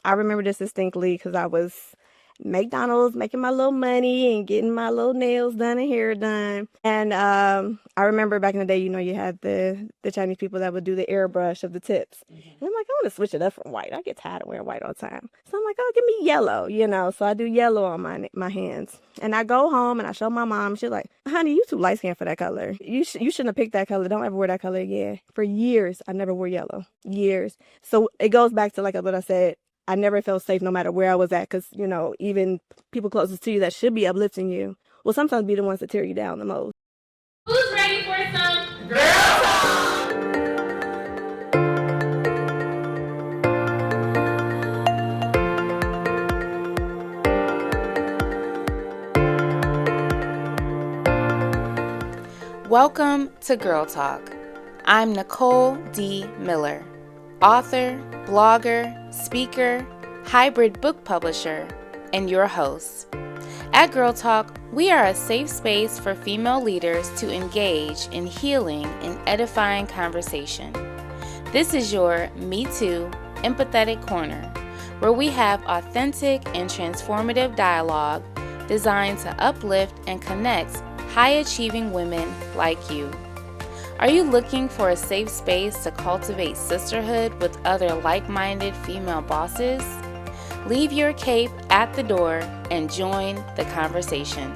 I remember this distinctly because I was McDonald's making my little money and getting my little nails done and hair done. And I remember back in the day, you had the Chinese people that would do the airbrush of the tips. And I'm like, I want to switch it up from white. I get tired of wearing white all the time. So I'm like, oh, give me yellow. So I do yellow on my hands. And I go home and I show my mom. She's like, honey, you too light skinned for that color. You shouldn't have picked that color. Don't ever wear that color again. For years, I never wore yellow. Years. So it goes back to like what I said. I never felt safe no matter where I was at because, even people closest to you that should be uplifting you will sometimes be the ones that tear you down the most. Who's ready for some girl talk? Welcome to Girl Talk. I'm Nicole D. Miller, author, blogger, speaker, hybrid book publisher, and your host. At Girl Talk, we are a safe space for female leaders to engage in healing and edifying conversation. This is your Me Too empathetic corner, where we have authentic and transformative dialogue designed to uplift and connect high-achieving women like you. Are you looking for a safe space to cultivate sisterhood with other like-minded female bosses? Leave your cape at the door and join the conversation.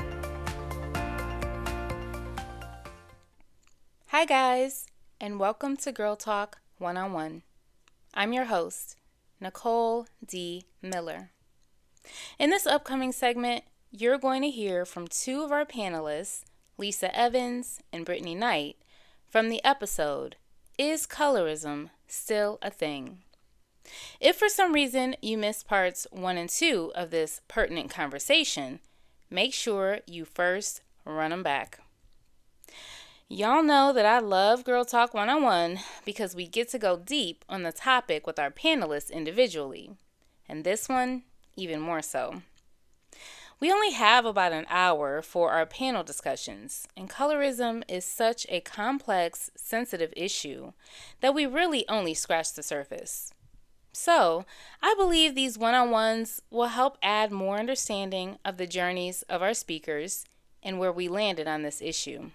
Hi guys, and welcome to Girl Talk One-on-One. I'm your host, Nicole D. Miller. In this upcoming segment, you're going to hear from two of our panelists, Lisa Evans and Brittani Knight, from the episode, Is Colorism Still a Thing? If for some reason you missed parts 1 and 2 of this pertinent conversation, make sure you first run them back. Y'all know that I love Girl Talk One-on-One because we get to go deep on the topic with our panelists individually, and this one even more so. We only have about an hour for our panel discussions, and colorism is such a complex, sensitive issue that we really only scratch the surface. So, I believe these one-on-ones will help add more understanding of the journeys of our speakers and where we landed on this issue.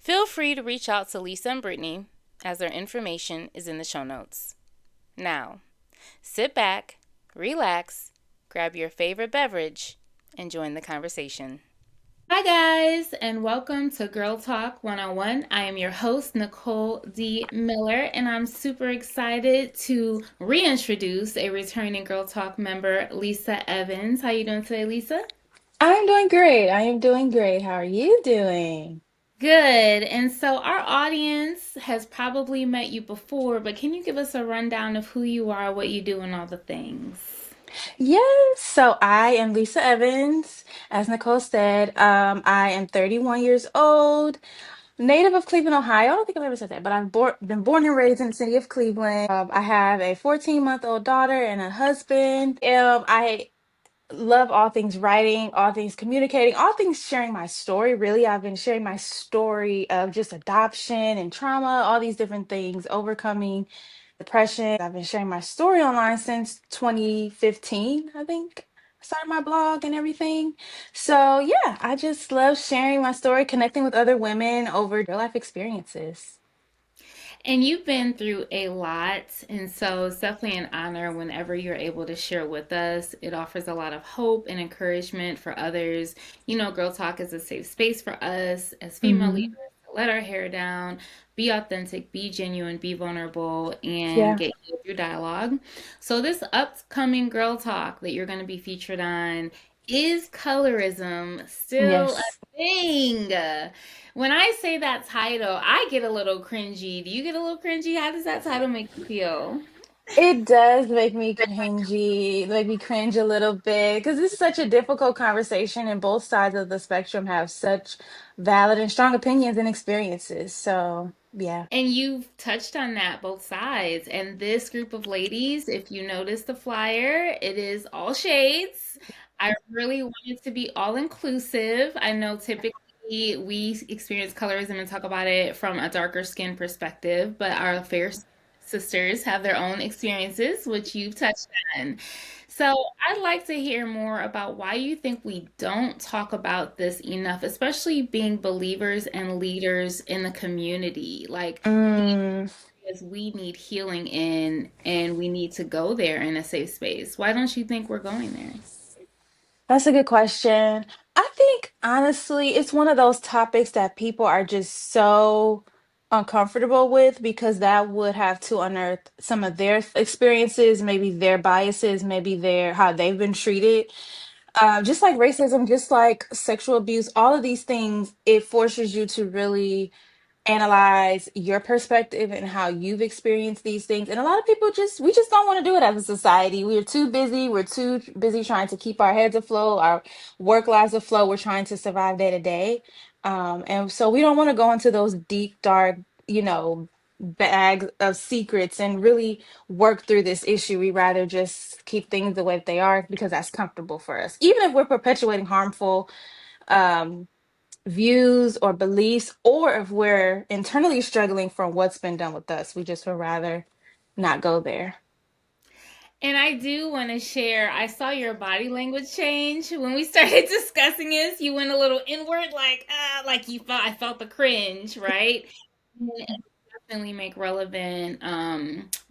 Feel free to reach out to Lisa and Brittani, as their information is in the show notes. Now, sit back, relax, grab your favorite beverage, and join the conversation. Hi guys, and welcome to Girl Talk 101. I am your host, Nicole D. Miller, and I'm super excited to reintroduce a returning Girl Talk member, Lisa Evans. How you doing today, Lisa? I'm doing great. I am doing great. How are you doing? Good. And so our audience has probably met you before, but can you give us a rundown of who you are, what you do, and all the things? Yes, so I am Lisa Evans. As Nicole said, I am 31 years old, native of Cleveland, Ohio. I don't think I've ever said that, but been born and raised in the city of Cleveland. I have a 14-month-old daughter and a husband. I love all things writing, all things communicating, all things sharing my story. Really, I've been sharing my story of just adoption and trauma, all these different things, overcoming depression. I've been sharing my story online since 2015, I think. I started my blog and everything. So, yeah, I just love sharing my story, connecting with other women over real life experiences. And you've been through a lot, and so it's definitely an honor whenever you're able to share with us. It offers a lot of hope and encouragement for others. You know, Girl Talk is a safe space for us as female leaders Mhm. to let our hair down, be authentic, be genuine, be vulnerable, and Yeah. get you through dialogue. So, this upcoming Girl Talk that you're going to be featured on is colorism still a Yes. thing? When I say that title, I get a little cringy. Do you get a little cringy? How does that title make you feel? It does make me cringy, make me cringe a little bit because it's such a difficult conversation, and both sides of the spectrum have such valid and strong opinions and experiences. So, yeah. And you've touched on that both sides. And this group of ladies, if you notice the flyer, it is all shades. I really want it to be all inclusive. I know typically we experience colorism and talk about it from a darker skin perspective, but our fair sisters have their own experiences, which you've touched on. So I'd like to hear more about why you think we don't talk about this enough, especially being believers and leaders in the community. Like these Mm, areas we need healing in, and we need to go there in a safe space. Why don't you think we're going there? that's a good question. I think honestly, it's one of those topics that people are just so uncomfortable with because that would have to unearth some of their experiences, maybe their biases, maybe their how they've been treated. Just like racism, just like sexual abuse, all of these things, it forces you to really analyze your perspective and how you've experienced these things. And a lot of people we just don't want to do it as a society. We're too busy. We're too busy trying to keep our heads afloat, our work lives afloat. We're trying to survive day to day. And so we don't want to go into those deep, dark, bags of secrets and really work through this issue. We rather just keep things the way that they are because that's comfortable for us. Even if we're perpetuating harmful um views or beliefs, or if we're internally struggling from what's been done with us, we just would rather not go there. And I do want to share, I saw your body language change when we started discussing this. You went a little inward, like you felt, I felt the cringe, right? And definitely make relevant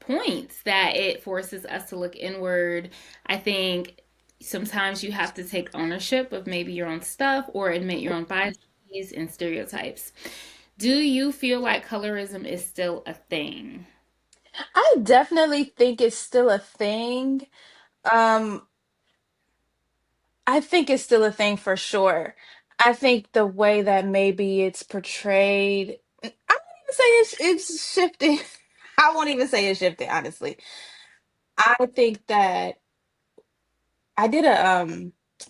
points that it forces us to look inward. I think sometimes you have to take ownership of maybe your own stuff or admit your own biases and stereotypes. Do you feel like colorism is still a thing? I definitely think it's still a thing. Um, I think it's still a thing for sure. I think the way that maybe it's portrayed, I won't even say it's shifted. I won't even say it's shifted, honestly. I think that I did a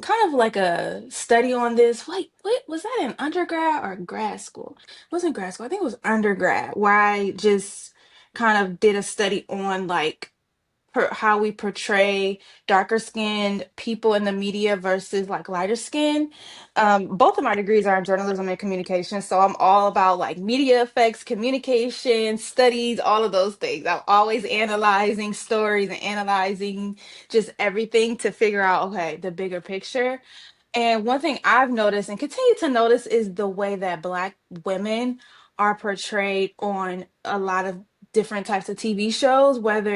kind of like a study on this. Wait, what was that in undergrad or grad school? It wasn't grad school. I think it was undergrad where I just kind of did a study on like how we portray darker skinned people in the media versus like lighter skin. Both of my degrees are in journalism and communication, so I'm all about like media effects, communication, studies, all of those things. I'm always analyzing stories and analyzing just everything to figure out, okay, the bigger picture. And one thing I've noticed and continue to notice is the way that Black women are portrayed on a lot of different types of TV shows, whether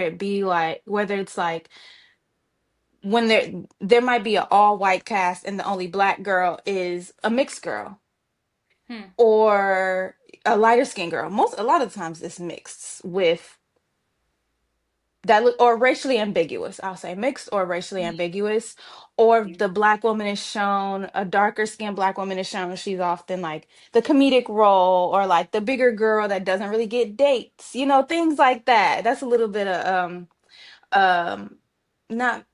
it's like when there might be an all white cast and the only Black girl is a mixed girl Hmm. or a lighter skinned girl. A lot of times it's mixed with that look or racially ambiguous. I'll say mixed or racially ambiguous. Or if the Black woman is shown, a darker skinned Black woman is shown, she's often like the comedic role or like the bigger girl that doesn't really get dates, things like that. That's a little bit of um not,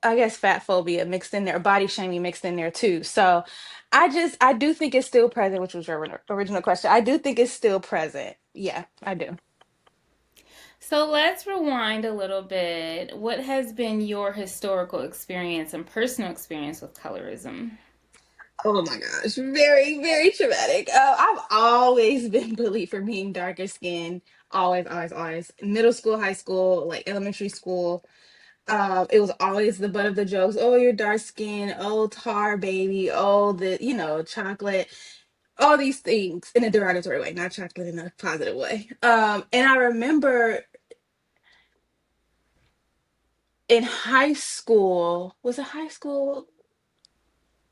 I guess, fat phobia mixed in there, body shaming mixed in there too. So I do think it's still present, which was your original question. I do think it's still present. Yeah, I do. So let's rewind a little bit. What has been your historical experience and personal experience with colorism? Oh my gosh, very, very traumatic. I've always been bullied for being darker skinned. Always, always, always. Middle school, high school, like elementary school. It was always the butt of the jokes. Oh, you're dark skinned. Oh, tar baby. Oh, chocolate. All these things in a derogatory way, not chocolate in a positive way. And I remember in high school, was it high school?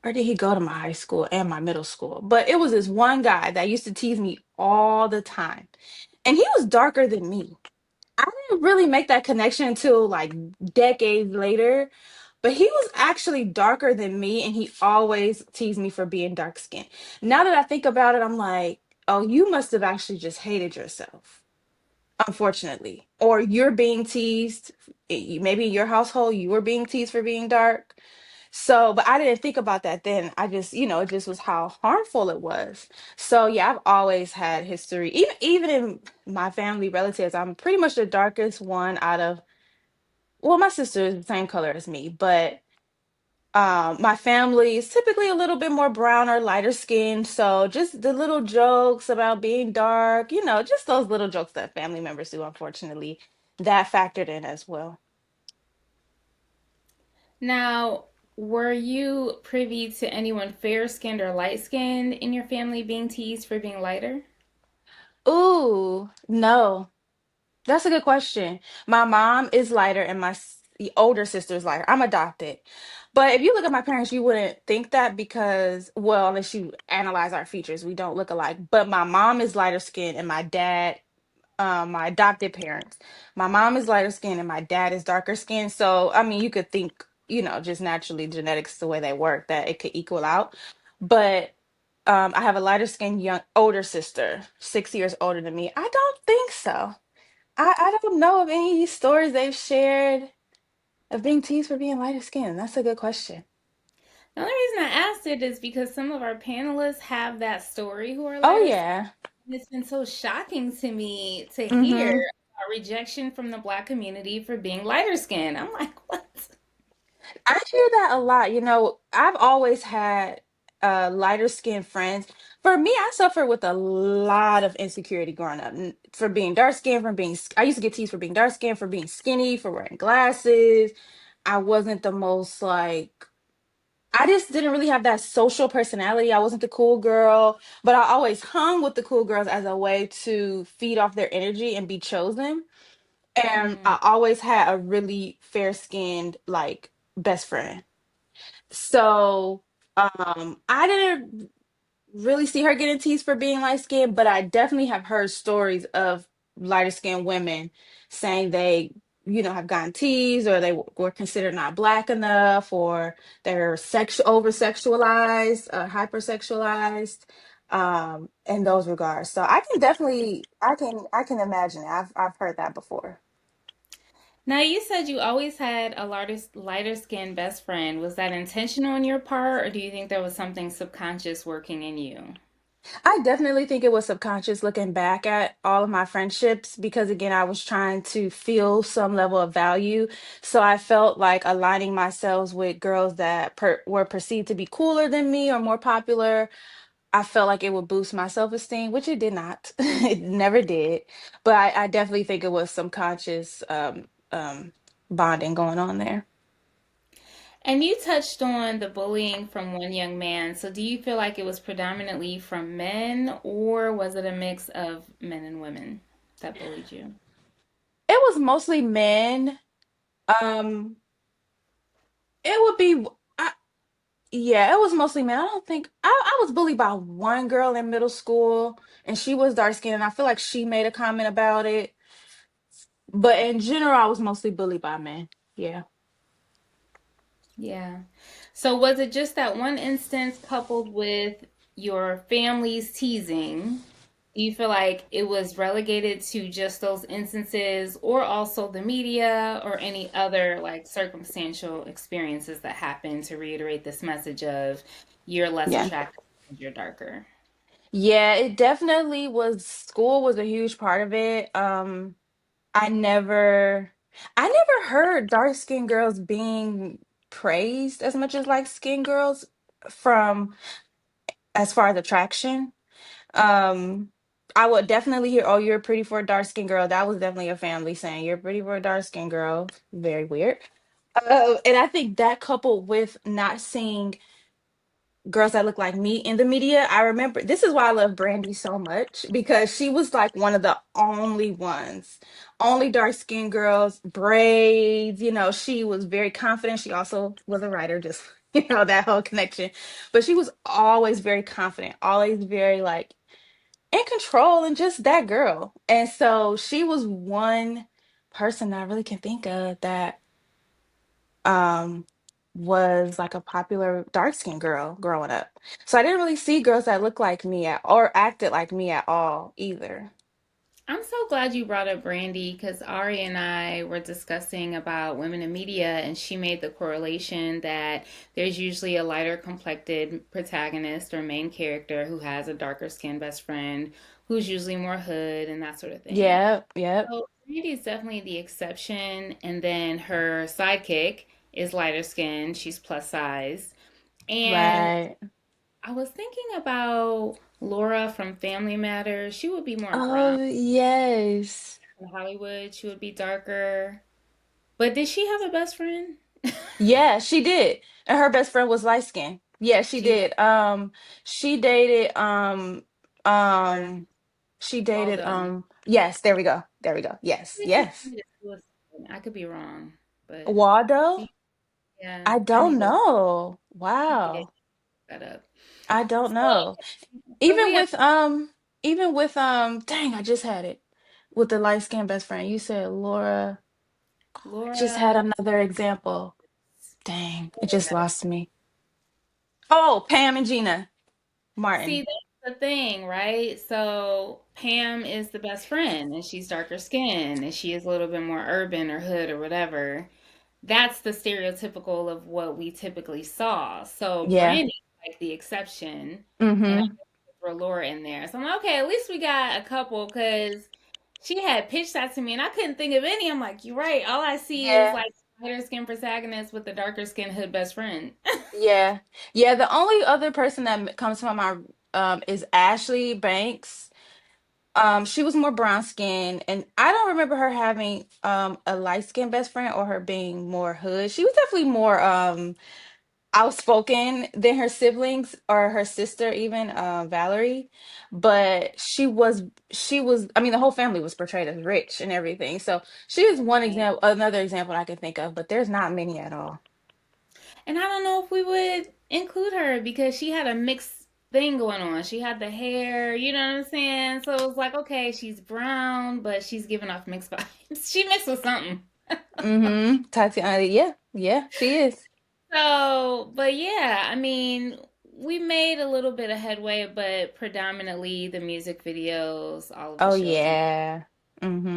Or did he go to my high school and my middle school? But it was this one guy that used to tease me all the time. And he was darker than me. I didn't really make that connection until like decades later. But he was actually darker than me, and he always teased me for being dark skinned. Now that I think about it, I'm like, oh, you must have actually just hated yourself, unfortunately. Or you're being teased. Maybe in your household, you were being teased for being dark. So, but I didn't think about that then. I just, it just was how harmful it was. So, yeah, I've always had history. Even in my family relatives, I'm pretty much the darkest one out of, well, my sister is the same color as me, but my family is typically a little bit more brown or lighter skinned. So, just the little jokes about being dark, just those little jokes that family members do, unfortunately. that factored in as well. Now, were you privy to anyone fair skinned or light skinned in your family being teased for being lighter? Ooh, no. That's a good question. My mom is lighter and the older sister is lighter. I'm adopted. But if you look at my parents, you wouldn't think that because, well, unless you analyze our features, we don't look alike. But my mom is lighter skinned and my dad, my adopted parents, my mom is lighter skinned and my dad is darker skinned. So, I mean, you could think, just naturally genetics, the way they work, that it could equal out. But I have a lighter skinned older sister, 6 years older than me. I don't think so. I don't know of any stories they've shared of being teased for being lighter skinned. That's a good question. The only reason I asked it is because some of our panelists have that story who are Oh lighter skinned. yeah. It's been so shocking to me to hear Mm-hmm. a rejection from the black community for being lighter skinned. I'm like, what? I hear that a lot. I've always had lighter skinned friends. For me, I suffered with a lot of insecurity growing up for being dark skinned, I used to get teased for being dark skinned, for being skinny, for wearing glasses. I wasn't the most like I just didn't really have that social personality. I wasn't the cool girl, but I always hung with the cool girls as a way to feed off their energy and be chosen. And Mm. I always had a really fair-skinned, like, best friend. So, I didn't really see her getting teased for being light skinned, but I definitely have heard stories of lighter skinned women saying they, have gotten teased or they were considered not black enough or they're over sexualized, hypersexualized, in those regards. So I can definitely, I can imagine it. I've heard that before. Now, you said you always had a lighter skinned best friend. Was that intentional on your part, or do you think there was something subconscious working in you? I definitely think it was subconscious looking back at all of my friendships because, again, I was trying to feel some level of value. So I felt like aligning myself with girls that were perceived to be cooler than me or more popular. I felt like it would boost my self-esteem, which it did not. It never did. But I definitely think it was some conscious bonding going on there. And you touched on the bullying from one young man. So, do you feel like it was predominantly from men, or was it a mix of men and women that bullied you? It was mostly men. Um, it would be. Yeah, it was mostly men. I don't think I was bullied by one girl in middle school, and she was dark skinned, and I feel like she made a comment about it. But in general, I was mostly bullied by men. Yeah. Yeah. So, was it just that one instance coupled with your family's teasing? Do you feel like it was relegated to just those instances, or also the media, or any other like circumstantial experiences that happened to reiterate this message of you're less Yeah. attractive because you're darker? Yeah, it definitely was. School was a huge part of it. I never I never heard dark skinned girls being praised as much as light skinned girls from as far as attraction. Um, I would definitely hear, "Oh, you're pretty for a dark skinned girl." That was definitely a family saying, "You're pretty for a dark skinned girl." Very weird. And I think that coupled with not seeing girls that look like me in the media, I remember this is why I love Brandy so much because she was like one of the only ones, only dark skinned girls, braids. She was very confident. She also was a writer, just that whole connection. But she was always very confident, always very like in control and just that girl. And so she was one person that I really can think of that um was like a popular dark skinned girl growing up. So I didn't really see girls that looked like me or acted like me at all either. I'm so glad you brought up Brandy because Ari and I were discussing about women in media, and she made the correlation that there's usually a lighter complected protagonist or main character who has a darker skinned best friend who's usually more hood and that sort of thing. Yeah, yep, So Brandy is definitely the exception, and then her sidekick is lighter skinned, she's plus size. And right. I was thinking about Laura from Family Matters. She would be more bronze. Oh, yes. in Hollywood, she would be darker. But did she have a best friend? Yeah, she did. And her best friend was light skinned. Yeah, she She did. She dated or um she dated Waldo. yes, there we go. There we go. Yes, Maybe she yes. committed suicide. I could be wrong, but Waldo? yeah, I I don't need to know. get Wow. that up. I don't So, know. but Even we have with dang, I just had it. With the light skinned best friend. You said Laura. I just had Laura. another example. Dang, it just lost me. Oh, Pam and Gina See, Martin. that's the thing, right? So Pam is the best friend, and she's darker skinned, and she is a little bit more urban or hood or whatever. That's the stereotypical of what we typically saw. So Yeah. Brandy's like the exception, and I Mm-hmm. throw Laura in there. So I'm like, okay, at least we got a couple because she had pitched that to me, and I couldn't think of any. I'm like, you're right. All I see is Yeah. like lighter skin protagonist with the darker skin hood best friend. Yeah. Yeah. The only other person that comes to my mind is Ashley Banks. She was more brown skinned, and I don't remember her having a light skinned best friend or her being more hood. She was definitely more outspoken than her siblings or her sister even Valerie, but she was I mean the whole family was portrayed as rich and everything. So she is one example, another example I can think of, but there's not many at all. And I don't know if we would include her because she had a mixed thing going on. She had the hair, you know what I'm saying? So it was like, okay, she's brown, but she's giving off mixed vibes. She mixed with something. Mm-hmm. Tatiana, yeah, yeah, she is. So, but yeah, I mean, we made a little bit of headway, but predominantly the music videos, all of the Oh shows. yeah.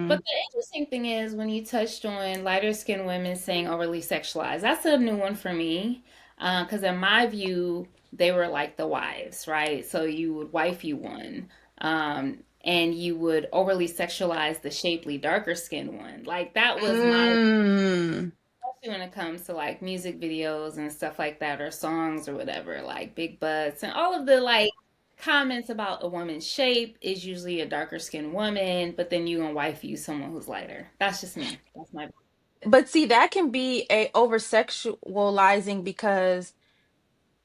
But Mm-hmm. the interesting thing is when you touched on lighter skinned women saying overly sexualized, that's a new one for me. Because in my view, they were like the wives, right? So you would wife you one, and you would overly sexualize the shapely, darker skinned one. Like that was my, Mm. especially when it comes to like music videos and stuff like that, or songs or whatever, like big butts and all of the like comments about a woman's shape is usually a darker skinned woman, but then you gonna wife you someone who's lighter. That's just me. That's my But see, that can be a over sexualizing because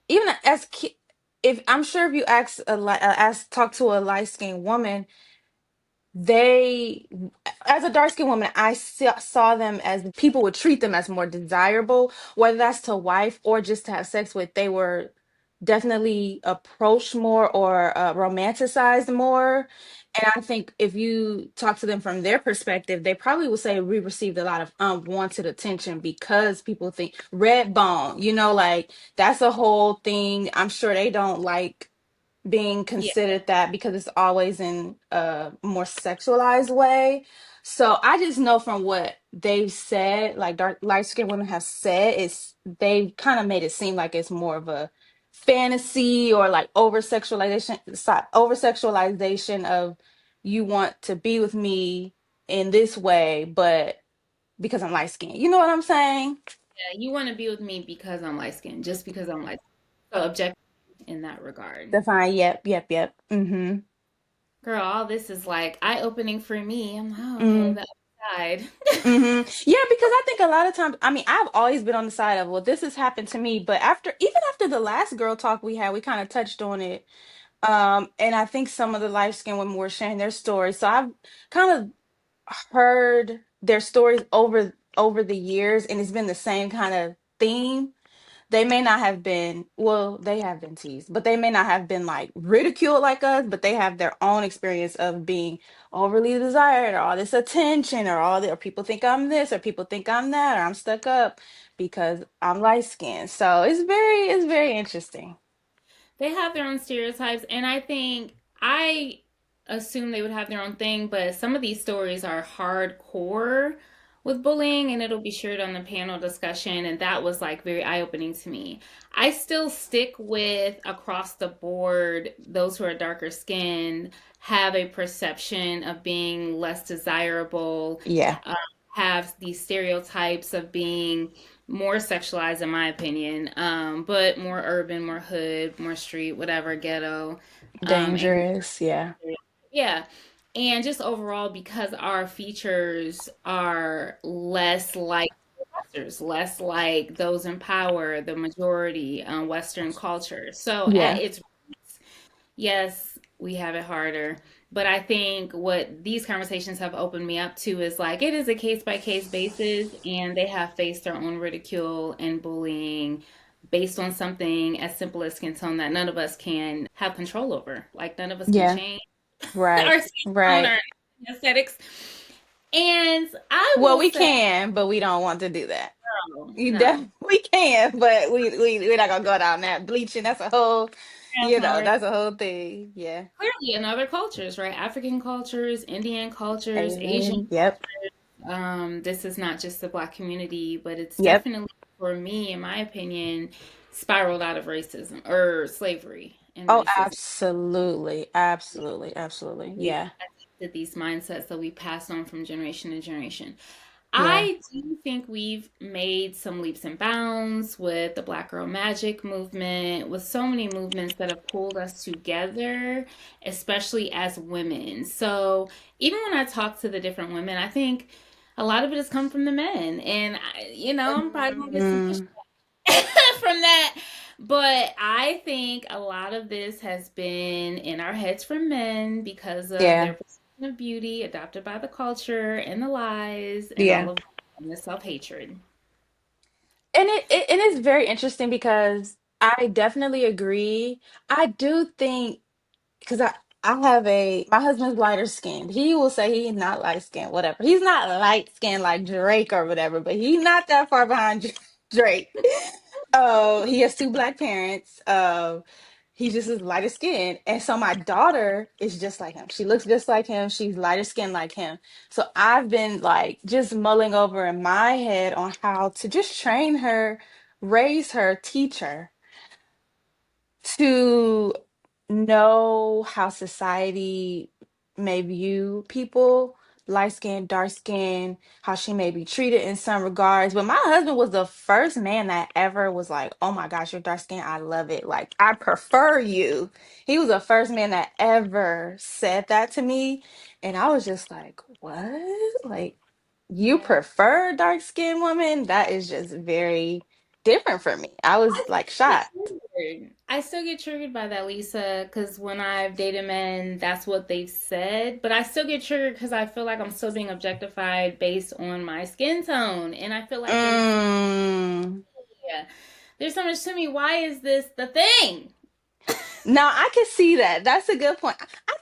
even if I'm sure if you ask talk to a light skinned woman, they as a dark skinned woman saw them as people would treat them as more desirable, whether that's to wife or just to have sex with. They were definitely approached more or romanticized more. And I think if you talk to them from their perspective, they probably would say we received a lot of unwanted attention because people think red bone, like that's a whole thing. I'm sure they don't like being yeah. considered that because it's always in a more sexualized way. So I just know from what they've said, like dark light skinned women have said, it's they've kind of made it seem like it's more of a fantasy or like over sexualization of you want to be with me in this way, but because I'm light skinned. You know what I'm saying? Yeah, you want to be with me because I'm light skinned, just because I'm light skinned. So objective in that regard. Define, yep, yep, yep. Mm-hmm. Girl, all this is like eye opening for me. I'm like, oh, okay, Mm-hmm. the other side. Yeah, because I think a lot of times, I mean, I've always been on the side of, well, this has happened to me, but even after the last girl talk we had, we kind of touched on it. And I think some of the light skinned women were sharing their stories. So I've kind of heard their stories over the years, and it's been the same kind of theme. They may not have been, well, they have been teased, but they may not have been like ridiculed like us, but they have their own experience of being overly desired or all this attention or people think I'm this or people think I'm that or I'm stuck up because I'm light skinned. So it's very interesting. They have their own stereotypes, and I think I assume they would have their own thing, but some of these stories are hardcore with bullying, and it'll be shared on the panel discussion, and that was like very eye-opening to me. I still stick with across the board, those who are darker skinned have a perception of being less desirable, Yeah, uh, have these stereotypes of being more sexualized in my opinion, but more urban, more hood, more street, whatever, ghetto. And dangerous. Yeah. yeah, And just overall, because our features are less like Westerners, less like those in power, the majority Western culture. So at Yeah. its yes, we have it harder. But I think what these conversations have opened me up to is like it is a case by case basis, and they have faced their own ridicule and bullying based on something as simple as skin tone that none of us can have control over. Like, none of us can Yeah. change Right. our skin tone, Right. our aesthetics. And I Well, will we say, can, but we don't want to do that. no, You no, definitely we can, but we're not gonna go down that bleaching. That's a whole, that's not where. that's a whole thing. Yeah. Clearly, in other cultures, right? African cultures, Indian cultures, Asian. Amen. Yep. This is not just the Black community, but it's Yep. definitely, for me, in my opinion, spiraled out of racism or slavery and Oh, racism. absolutely. Absolutely. Absolutely. We've Yeah. adopted these mindsets that we pass on from generation to generation. Yeah. I do think we've made some leaps and bounds with the Black Girl Magic movement, with so many movements that have pulled us together, especially as women. So even when I talk to the different women, I think a lot of it has come from the men. And, I'm probably going to get some Mm, from that. But I think a lot of this has been in our heads from men because of their yeah. perception of beauty adopted by the culture and the lies and Yeah. all of and the self hatred. And it is very interesting because I definitely agree. I do think because I have my husband's lighter skinned. He will say he's not light skinned, whatever. He's not light skinned like Drake or whatever, but he's not that far behind Drake. Oh, he has two black parents. He just is lighter skinned. And so my daughter is just like him. She looks just like him. She's lighter skinned like him. So I've been like just mulling over in my head on how to just train her, raise her, teach her to know how society may view people, light skin, dark skin, how she may be treated in some regards. But my husband was the first man that ever was like, oh my gosh, you're dark skin. I love it. Like, I prefer you. He was the first man that ever said that to me. And I was just like, what? Like, you Yeah. prefer dark skinned woman? That is just very different for me. I I was like still get shocked. triggered. I still get triggered by that, Lisa, because when I've dated men, that's what they've said. But I still get triggered because I feel like I'm still being objectified based on my skin tone. And I feel like Mm. yeah, there's so much to me. Why is this the thing? Now I can see that. That's a good point. I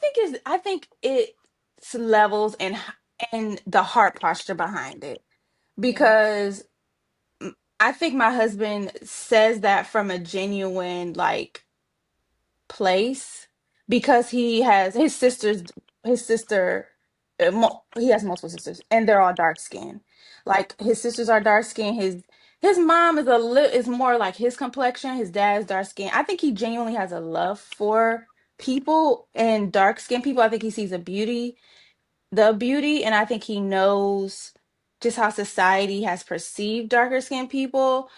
think it's levels and the heart posture behind it Yeah. because I think my husband says that from a genuine like place because he has his sister he has multiple sisters and they're all dark skinned, like his sisters are dark skinned, his mom is is more like his complexion, his dad's dark skinned. I think he genuinely has a love for people and dark skinned people. I think he sees the beauty, and I think he knows just how society has perceived darker skinned people,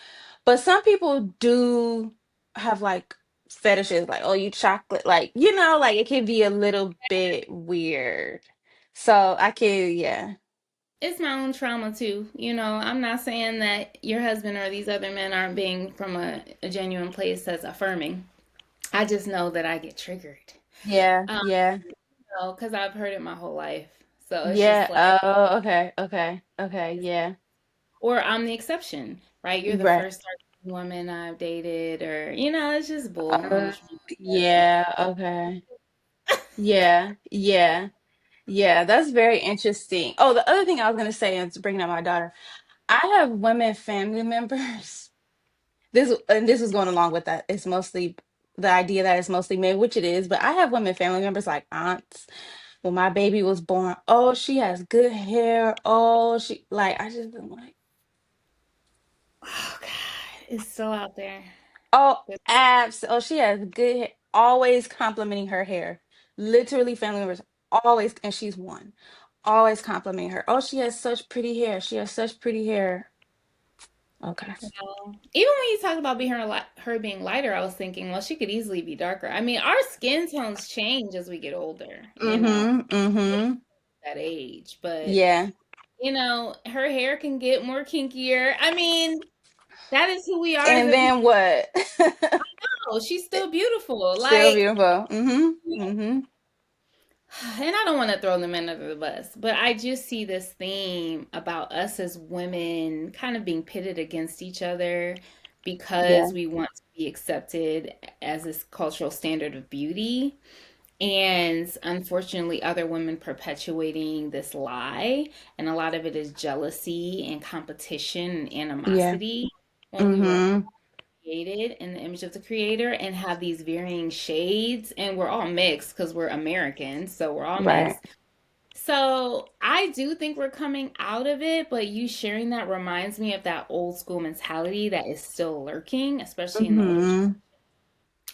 but some people do have like fetishes, like, oh, you chocolate, like, like it can be a little bit weird. So I can, yeah. It's my own trauma too. I'm not saying that your husband or these other men aren't being from a genuine place that's affirming. I just know that I get triggered. Yeah, Um, yeah, because I've heard it my whole life. So it's just yeah. like, Oh, okay, okay, okay, yeah. or I'm the exception, right? You're the Right. first woman I've dated, or it's just bull. I'm Uh, just yeah, okay. Yeah, yeah, yeah. That's very interesting. Oh, the other thing I was gonna say is bringing up my daughter. I have women family members. This was going along with that. It's mostly the idea that it's mostly men, which it is, but I have women family members like aunts. When my baby was born, oh, she has good hair. Oh, she like I just been like, oh god, it's still out there. oh, abs. Oh, she has good hair. Always complimenting her hair. Literally, family members always, and she's one. Always complimenting her. Oh, she has such pretty hair. She has such pretty hair. Okay. Even when you talk about being her being lighter, I was thinking, well, she could easily be darker. I mean, our skin tones change as we get older, Mm-hmm. Mm-hmm. that age. But, Yeah. her hair can get more kinkier. I mean, that is who we are as And a people. then what? She's still beautiful. Still Like, beautiful. Mm-hmm. Mm-hmm. and I don't want to throw the men under the bus, but I just see this theme about us as women kind of being pitted against each other Yeah. because we want to be accepted as this cultural standard of beauty. And unfortunately, other women perpetuating this lie. And a lot of it is jealousy and competition and Yeah. animosity when we were Mm-hmm. created in the image of the creator and have these varying shades. And we're all mixed because we're Americans. So we're all Right. mixed. So I do think we're coming out of it, but you sharing that reminds me of that old school mentality that is still lurking, especially in the older. Mm-hmm.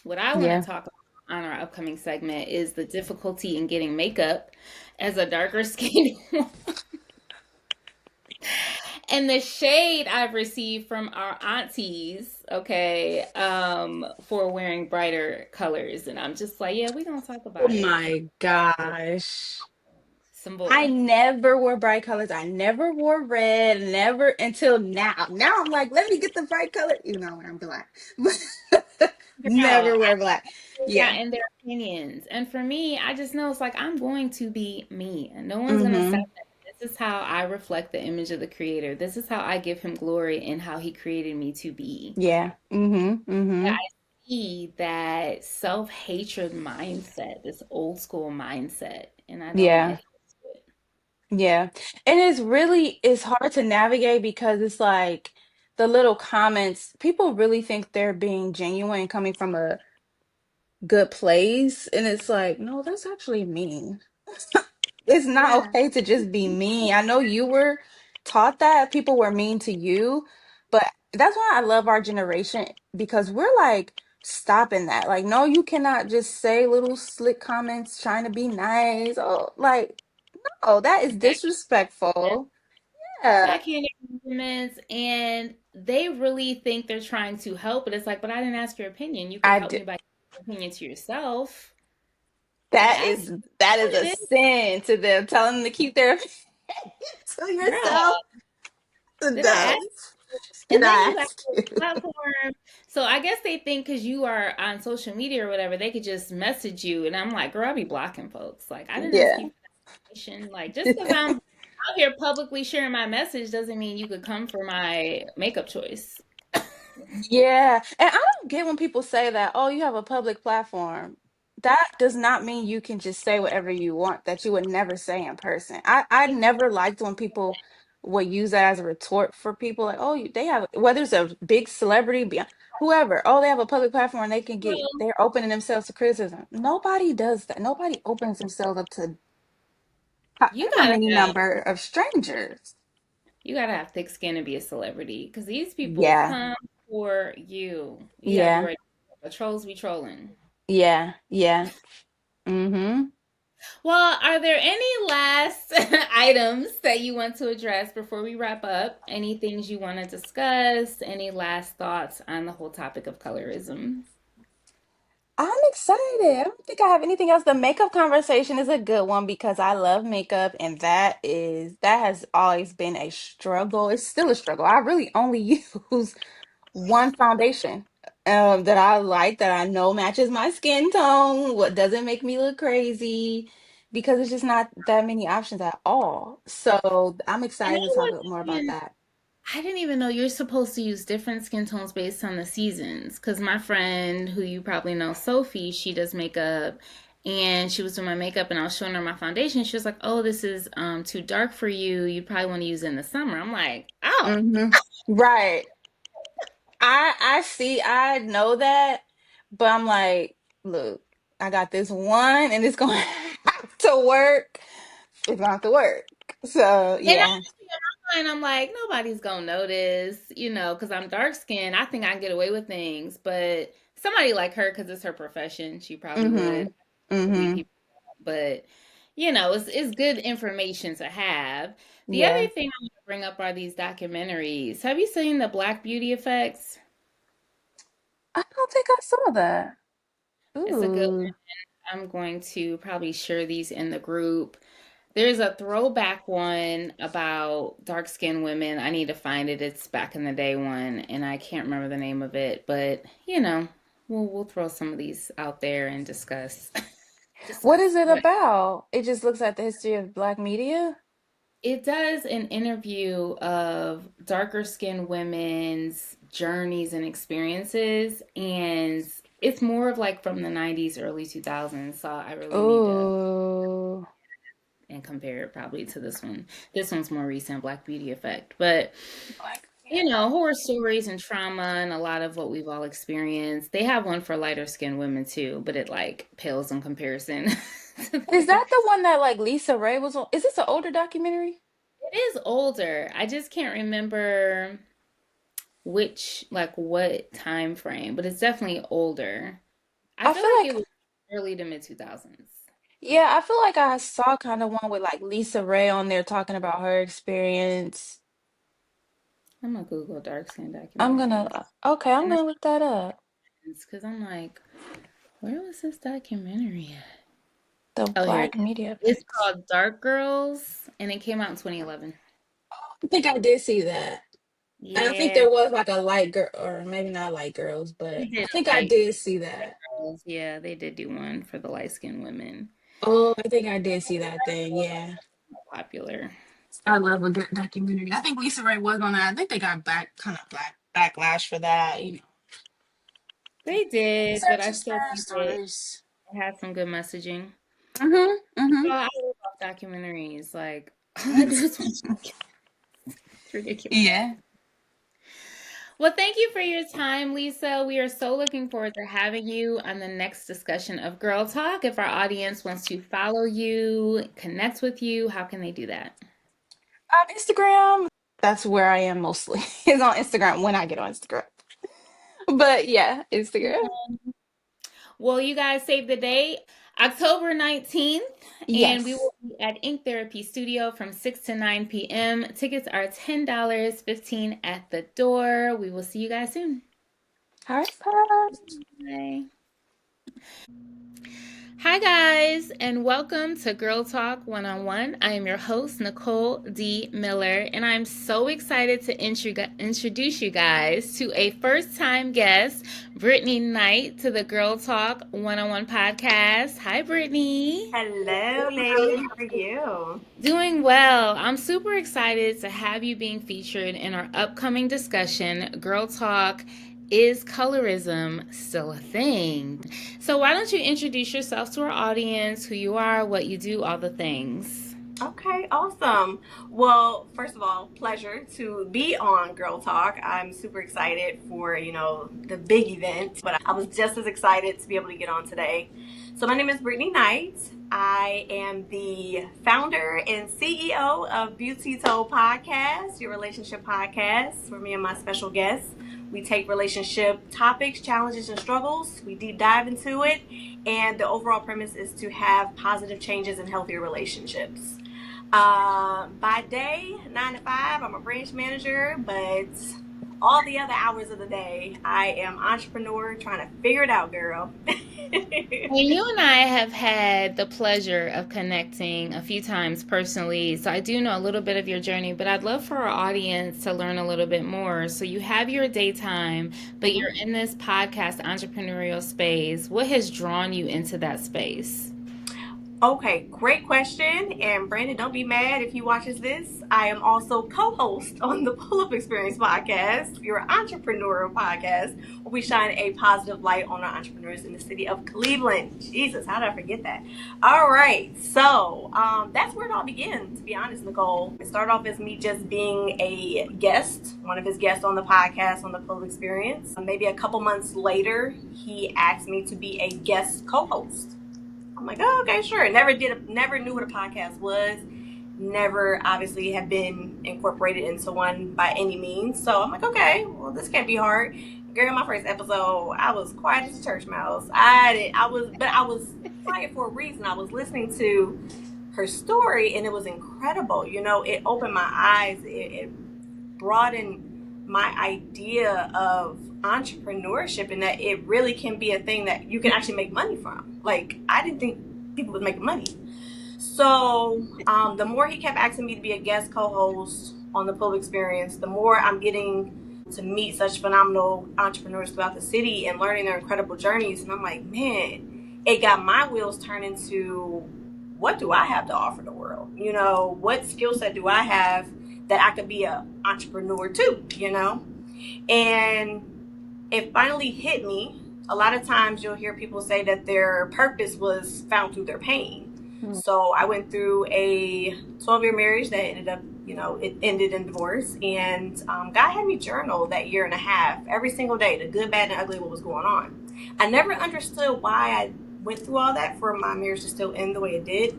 What I want to Yeah. talk about on our upcoming segment is the difficulty in getting makeup as a darker skinned and the shade I've received from our aunties, okay, for wearing brighter colors. And I'm just like, yeah, we're gonna talk Oh about it. my gosh. Some I bull. never wore bright colors. I never wore red, never until now. Now I'm like, let me get the bright color. You know, when I'm black. But Girl, never wear black. Yeah. that and their opinions. And for me, I just know it's like I'm going to be me, and no one's gonna stop Mm-hmm. that. This is how I reflect the image of the creator. This is how I give him glory in how he created me to be. Yeah. Mm-hmm. Mm-hmm. I see that self-hatred mindset, this old school mindset, and I don't Yeah. adhere to it. Yeah. And it's hard to navigate because it's like the little comments, people really think they're being genuine coming from a good place. And it's like, no, that's actually mean. It's not Yeah. okay to just be mean. I know you were taught that people were mean to you, but that's why I love our generation because we're like stopping that. Like, no, you cannot just say little slick comments trying to be nice. Oh, like, oh, that is disrespectful. Yeah, Backhand compliments, and they really think they're trying to help, but it's like, but I didn't ask your opinion. You could I help do. me by giving your opinion to yourself. That That's is that is what a it is, sin to them, telling them to keep their to girl. yourself. Did I No, ask? did And then I you got ask this you? platform. So I guess they think because you are on social media or whatever, they could just message you. And I'm like, girl, I be blocking folks. Like, I didn't ask Yeah. you for that information. Like, just because I'm out here publicly sharing my message doesn't mean you could come for my makeup choice. Yeah, and I don't get when people say that, oh, you have a public platform. That does not mean you can just say whatever you want that you would never say in person. I never liked when people would use that as a retort for people like, oh, they have whether it's a big celebrity, whoever, oh, they have a public platform, they can get Well, they're opening themselves to criticism. Nobody does that. Nobody opens themselves up to you however gotta many have number of strangers. you gotta have thick skin to be a celebrity because these people Yeah, come for you. You gotta be yeah, ready. The trolls be trolling. yeah, yeah. Mm-hmm. Well, are there any last items that you want to address before we wrap up? Any things you want to discuss? Any last thoughts on the whole topic of colorism? I'm excited. I don't think I have anything else. The makeup conversation is a good one because I love makeup and that has always been a struggle. It's still a struggle. I really only use one foundation that I like that I know matches my skin tone, what doesn't make me look crazy because it's just not that many options at all. So I'm And I excited to talk wasn't more about even that. I didn't even know you're supposed to use different skin tones based on the seasons. Because my friend, who you probably know, Sophie, she does makeup, and she was doing my makeup, and I was showing her my foundation. She was like, "Oh, this is too dark for you. You probably want to use it in the summer." I'm like, "Oh, Right. I see, I know that, but I'm like, look, I got this one and it's gonna have to work. It's gonna have to work. So And yeah. honestly, in my mind, I'm like, nobody's gonna notice, because I'm dark skinned. I think I can get away with things, but somebody like her, because it's her profession, she probably would Mm-hmm. leave Mm-hmm. people. But it's good information to have. The other Yeah. thing I'm going to bring up are these documentaries. Have you seen the Black Beauty Effects? I don't think I saw that. It's a good Ooh. one. I'm going to probably share these in the group. There's a throwback one about dark skinned women. I need to find it. It's back in the day one, and I can't remember the name of it, but we'll throw some of these out there and discuss What discuss is it what about? It just looks at the history of Black media. it does. An interview of darker skinned women's journeys and experiences, and it's more of like from the 90s, early 2000s. So I really need to Oh, and compare it probably to this one. This one's more recent, Black Beauty Effect. But Black. horror stories and trauma and a lot of what we've all experienced. They have one for lighter skinned women too, but it like pales in comparison to Is that the theirs. one that like Lisa Ray was on? Is this an older documentary? It is older. I just can't remember which like what time frame, but it's definitely older. I I feel feel like it like, was early to mid 2000s. yeah, I feel like I saw kind of one with like Lisa Ray on there talking about her experience. I'm gonna Google dark skin I'm documentaries. gonna, okay, I'm And then gonna look that up. because I'm like, where was this documentary at? The Oh, here it Black Media is. It's Effects. called Dark Girls, and it came out in 2011. I think I did see that. And I think Yeah, there was like a light girl, or maybe not light girls, they but I did think a I light did see that. girls. Yeah, they did do one for the light skinned women. Oh, I think I did see that thing. Yeah. Popular. I love a good documentary. I think Lisa Ray was on that. I think they got kind of backlash for that. You know, They did, but research I still experience think it stories. had some good messaging. Mm-hmm. Oh, Mm-hmm. I love documentaries. Like, all I do is watch. It's ridiculous. Yeah. Well, thank you for your time, Lisa. We are so looking forward to having you on the next discussion of Girl Talk. If our audience wants to follow you, connect with you, how can they do that? Instagram. That's where I am mostly. Is on Instagram when I get on Instagram. But yeah, Instagram. Well, you guys save the date, October 19th, and we Yes. will be at Ink Therapy Studio from 6 to 9 p.m. Tickets are $10, 15 at the door. We will see you guys soon. All right, bye. Bye. Hi, guys, and welcome to Girl Talk One on One. I am your host, Nicole D. Miller, and I'm so excited to introduce you guys to a first time guest, Brittani Knight, to the Girl Talk One on One podcast. Hi, Brittany. Hello, ladies. How are you? Doing well. I'm super excited to have you being featured in our upcoming discussion, Girl Talk. Is colorism still a thing? So, why don't you introduce yourself to our audience, who you are, what you do, all the things? Okay, awesome. Well, first of all, pleasure to be on Girl Talk. I'm super excited for, the big event, but I was just as excited to be able to get on today. So my name is Brittani Knight. I am the founder and CEO of Beauty Toe Podcast, your relationship podcast, for me and my special guests. We take relationship topics, challenges, and struggles. We deep dive into it. And the overall premise is to have positive changes and healthier relationships. By day, 9 to 5, I'm a branch manager, but all the other hours of the day, I am entrepreneur trying to figure it out, girl. Well, you and I have had the pleasure of connecting a few times personally, so I do know a little bit of your journey, but I'd love for our audience to learn a little bit more. So you have your daytime, but Mhm. you're in this podcast entrepreneurial space. What has drawn you into that space? Okay, great question. And Brandon, don't be mad if he watches this. I am also co-host on the Pull Up Experience podcast, your entrepreneurial podcast, where we shine a positive light on our entrepreneurs in the city of Cleveland. Jesus, how did I forget that? All right, so that's where it all began. To be honest, Nicole, it started off as me just being a guest, one of his guests on the podcast on the Pull Up Experience. Maybe a couple months later, he asked me to be a guest co-host. I'm like, oh, okay, sure. Never knew what a podcast was. Never obviously have been incorporated into one by any means. So I'm like, okay, well, this can't be hard. Girl, my first episode, I was quiet as a church mouse. I was quiet for a reason. I was listening to her story, and it was incredible. You know, it opened my eyes. It broadened my idea of entrepreneurship, and that it really can be a thing that you can actually make money from. Like, I didn't think people would make money. So the more he kept asking me to be a guest co-host on the Pull Experience, the more I'm getting to meet such phenomenal entrepreneurs throughout the city and learning their incredible journeys. And I'm like, man, it got my wheels turned into, what do I have to offer the world? You know, what skill set do I have that I could be an entrepreneur too, you know? And it finally hit me. A lot of times you'll hear people say that their purpose was found through their pain. So I went through a 12-year marriage that ended up, you know, it ended in divorce. And God had me journal that year and a half, every single day, the good, bad, and ugly, what was going on. I never understood why I went through all that for my marriage to still end the way it did.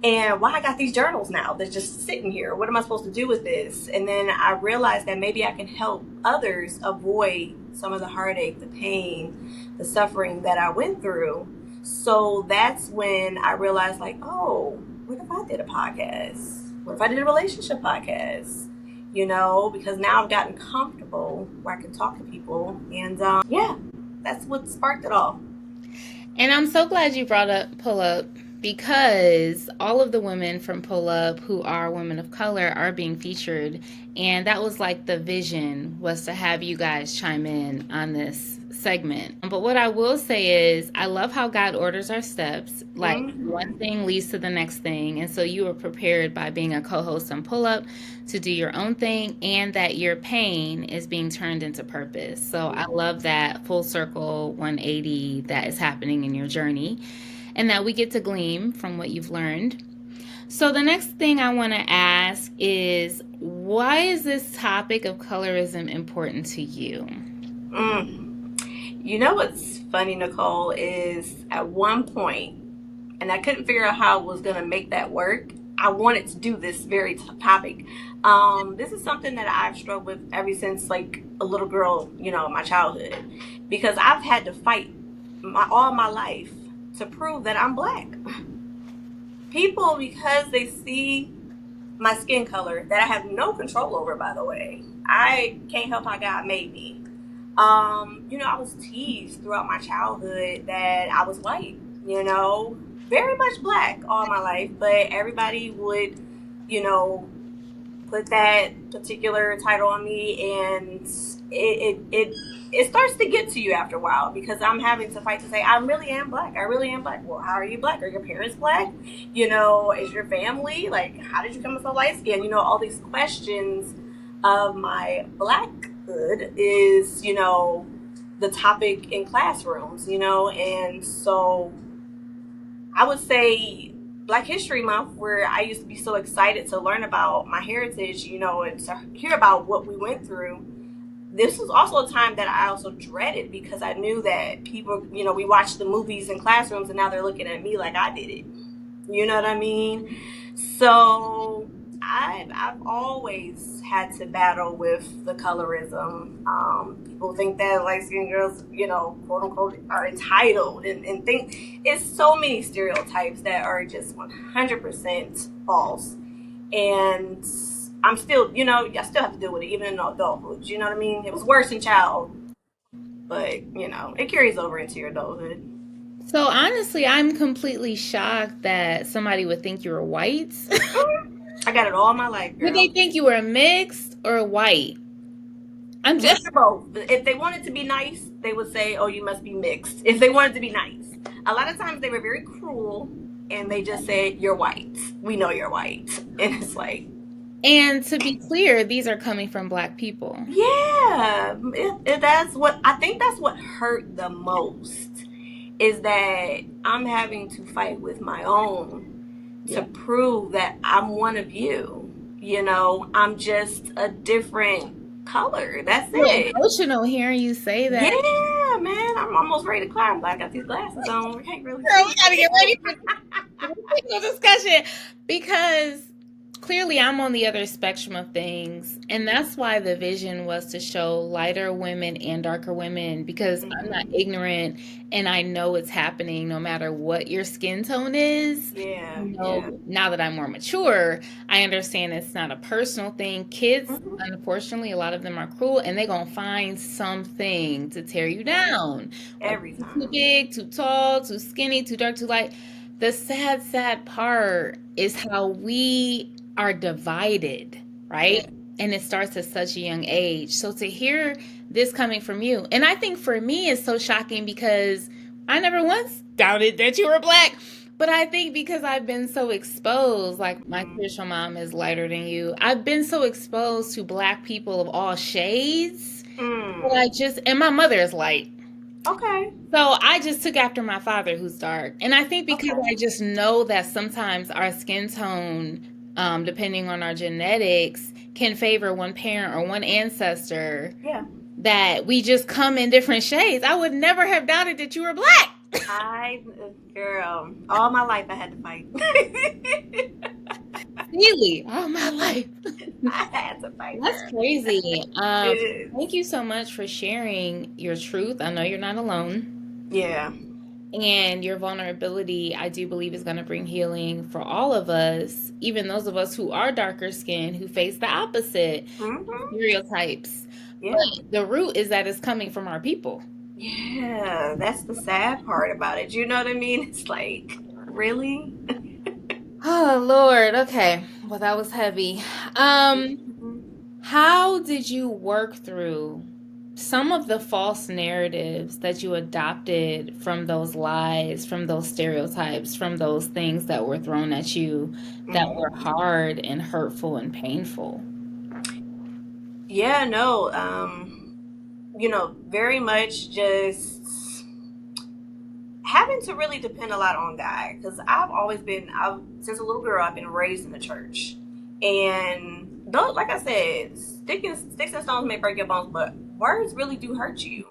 And why I got these journals now that's just sitting here. What am I supposed to do with this? And then I realized that maybe I can help others avoid some of the heartache, the pain, the suffering that I went through. So that's when I realized, like, oh, what if I did a podcast? What if I did a relationship podcast? You know, because now I've gotten comfortable where I can talk to people. And yeah, that's what sparked it all. And I'm so glad you brought up Pull Up, because all of the women from Pull Up who are women of color are being featured. And that was like the vision, was to have you guys chime in on this segment. But what I will say is, I love how God orders our steps. Like, one thing leads to the next thing. And so you were prepared by being a co-host on Pull Up to do your own thing, and that your pain is being turned into purpose. So I love that full circle 180 that is happening in your journey, and that we get to glean from what you've learned. So the next thing I want to ask is, why is this topic of colorism important to you? You know what's funny, Nicole, is at one point, and I couldn't figure out how I was going to make that work, I wanted to do this very topic. This is something that I've struggled with ever since, like, a little girl, you know, my childhood, because I've had to fight all my life to prove that I'm Black. People, because they see my skin color that I have no control over, by the way, I can't help how God made me. You know, I was teased throughout my childhood that I was white, you know, very much Black all my life, but everybody would, you know, put that particular title on me, and it starts to get to you after a while, because I'm having to fight to say, I really am Black. I really am Black. Well, how are you Black? Are your parents Black? You know, is your family, like, how did you come so light skin? You know, all these questions of my Blackhood is, you know, the topic in classrooms, you know. And so I would say Black History Month, where I used to be so excited to learn about my heritage, you know, and to hear about what we went through, this was also a time that I also dreaded, because I knew that people, you know, we watched the movies in classrooms, and now they're looking at me like I did it. You know what I mean? So I've always had to battle with the colorism. People think that light-skinned girls, you know, quote unquote, are entitled, and think it's so many stereotypes that are just 100% false. And I'm still, you know, I still have to deal with it even in adulthood. You know what I mean? It was worse in child, but, you know, it carries over into your adulthood. So honestly, I'm completely shocked that somebody would think you were white. I got it all my life, girl. Would they think you were mixed or white? I'm just both. If they wanted to be nice, they would say, "Oh, you must be mixed." If they wanted to be nice, a lot of times they were very cruel, and they just said, "You're white. We know you're white," and it's like. And to be clear, these are coming from Black people. Yeah, that's what I think. That's what hurt the most, is that I'm having to fight with my own to prove that I'm one of you. You know, I'm just a different color. That's it. Emotional hearing you say that. Yeah, man, I'm almost ready to cry. I'm glad I got these glasses on. We can't really. Girl, we gotta get ready for the discussion, because clearly I'm on the other spectrum of things. And that's why the vision was to show lighter women and darker women, because I'm not ignorant and I know it's happening no matter what your skin tone is. Yeah, You yeah. know, now that I'm more mature, I understand it's not a personal thing. Kids, Hmm. unfortunately, a lot of them are cruel and they're going to find something to tear you Yeah, down. Whether every you're too time. big, too tall, too skinny, too dark, too light. The sad, sad part is how we are divided, Yeah. right? And it starts at such a young age. So to hear this coming from you, and I think for me it's so shocking because I never once doubted that you were black. But I think because I've been so exposed, like my Mhm. spiritual mom is lighter than you, I've been so exposed to black people of all shades that Mm. I just, and my mother is light. Okay. So I just took after my father, who's dark. And I think because Okay. I just know that sometimes our skin tone, depending on our genetics, can favor one parent or one ancestor, Yeah. that we just come in different shades. I would never have doubted that you were black. Girl, all my life I had to fight. Really, all my life. I had to fight, That's girl. crazy. It is. Thank you so much for sharing your truth. I know you're not alone. Yeah. And your vulnerability, I do believe, is going to bring healing for all of us, even those of us who are darker skinned, who face the opposite Hmm. stereotypes. Yeah. But the root is that it's coming from our people. Yeah. That's the sad part about it. You know what I mean? It's like, really? Oh, Lord. Okay. Well, that was heavy. Um, Mhm. how did you work through some of the false narratives that you adopted from those lies, from those stereotypes, from those things that were thrown at you that were Mhm. hard and hurtful and painful? Yeah, no. Very much just having to really depend a lot on God because I've since a little girl, I've been raised in the church, and though, like I said, sticks and stones may break your bones, but words really do hurt you.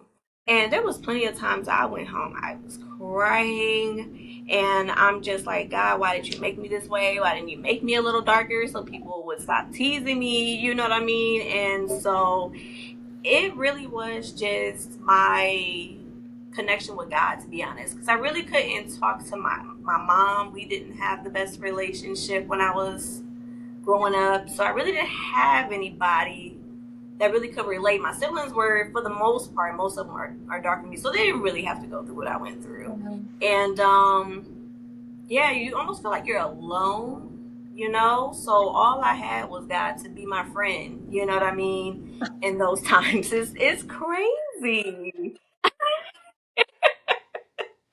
And there was plenty of times I went home, I was crying, and I'm just like, God, why did you make me this way? Why didn't you make me a little darker so people would stop teasing me? You know what I mean? And so it really was just my connection with God, to be honest, because I really couldn't talk to my mom. We didn't have the best relationship when I was growing up, so I really didn't have anybody that really could relate. My siblings were, for the most part, most of them are darker than me, so they didn't really have to go through what I went through. And yeah, you almost feel like you're alone. So all I had was God to be my friend. You know what I mean? In those times, it's crazy.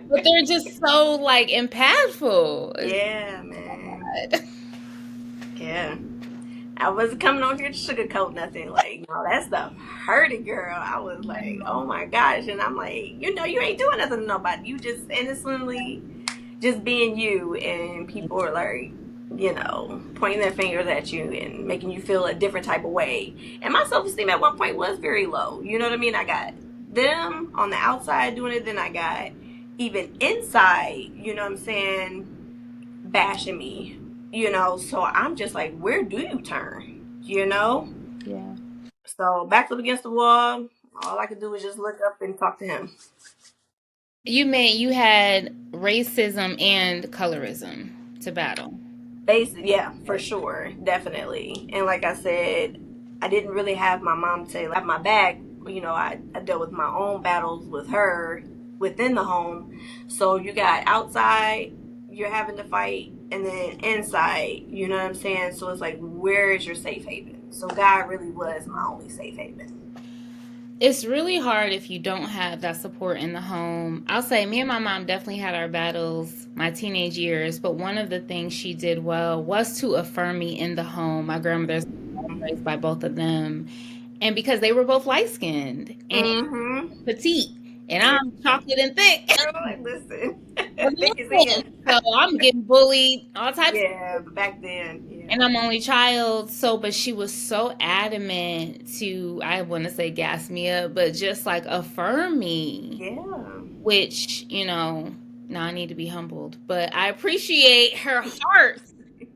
But they're just so like impactful. Yeah, man. God. Yeah. I wasn't coming on here to sugarcoat nothing. Like, no, that stuff hurted, girl. I was like, oh my gosh. And I'm like, you ain't doing nothing to nobody. You just innocently just being you. And people are like, pointing their fingers at you and making you feel a different type of way. And my self esteem at one point was very low. You know what I mean? I got them on the outside doing it. Then I got even inside, you know what I'm saying, bashing me, so I'm just like, where do you turn? Yeah. So back up against the wall, all I could do was just look up and talk to him. You had racism and colorism to battle. Basically, yeah, for sure, definitely. And like I said, I didn't really have my mom to have my back. I dealt with my own battles with her within the home. So you got outside, you're having to fight, and then inside, you know what I'm saying? So it's like, where is your safe haven? So God really was my only safe haven. It's really hard if you don't have that support in the home. I'll say me and my mom definitely had our battles my teenage years, but one of the things she did well was to affirm me in the home. My grandmother's raised by both of them. And because they were both light skinned and Mm-hmm. petite, and Yeah. I'm chocolate and thick. Girl, like, listen. Well, Thick as listen, in. so I'm getting bullied, all types, Yeah, but back then, and yeah. I'm only child. So, but she was so adamant to, I want to say gas me up, but just like affirm me, Yeah. which, now I need to be humbled. But I appreciate her heart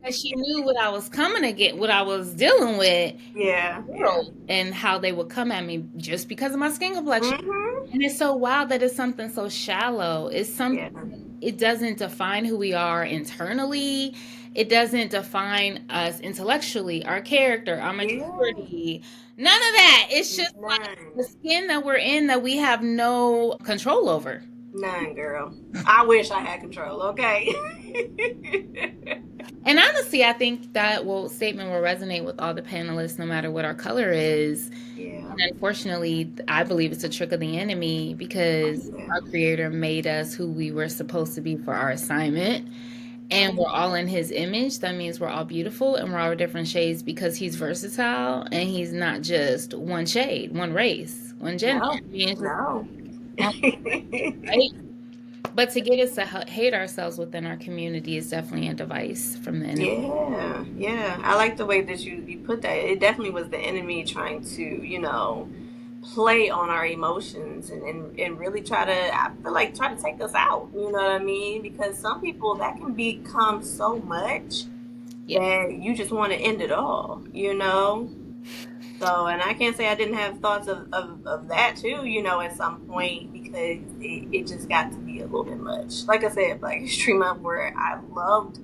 Because she knew what I was coming to get, what I was dealing with, Yeah, yeah. and how they would come at me just because of my skin complexion. Mm-hmm. And it's so wild that it's something so shallow. It's Yeah. something, it doesn't define who we are internally. It doesn't define us intellectually, our character, our Yeah. maturity. None of that. It's just like the None. skin that we're in that we have no control over. None, girl. I wish I had control, okay? And honestly, I think that statement will resonate with all the panelists, no matter what our color is. Yeah. And unfortunately, I believe it's a trick of the enemy because Yeah. our creator made us who we were supposed to be for our assignment. And we're Right. all in his image. That means we're all beautiful and we're all different shades because he's versatile and he's not just one shade, one race, one gender. No. I mean, it's just No. right. But to get us to hate ourselves within our community is definitely a device from the enemy. Yeah, yeah. I like the way that you put that. It definitely was the enemy trying to, play on our emotions and really try to, I feel like, try to take us out. You know what I mean? Because some people, that can become so much Yeah. that you just want to end it all, So, and I can't say I didn't have thoughts of that too, at some point, because it just got to be a little bit much. Like I said, Black History Month, where I loved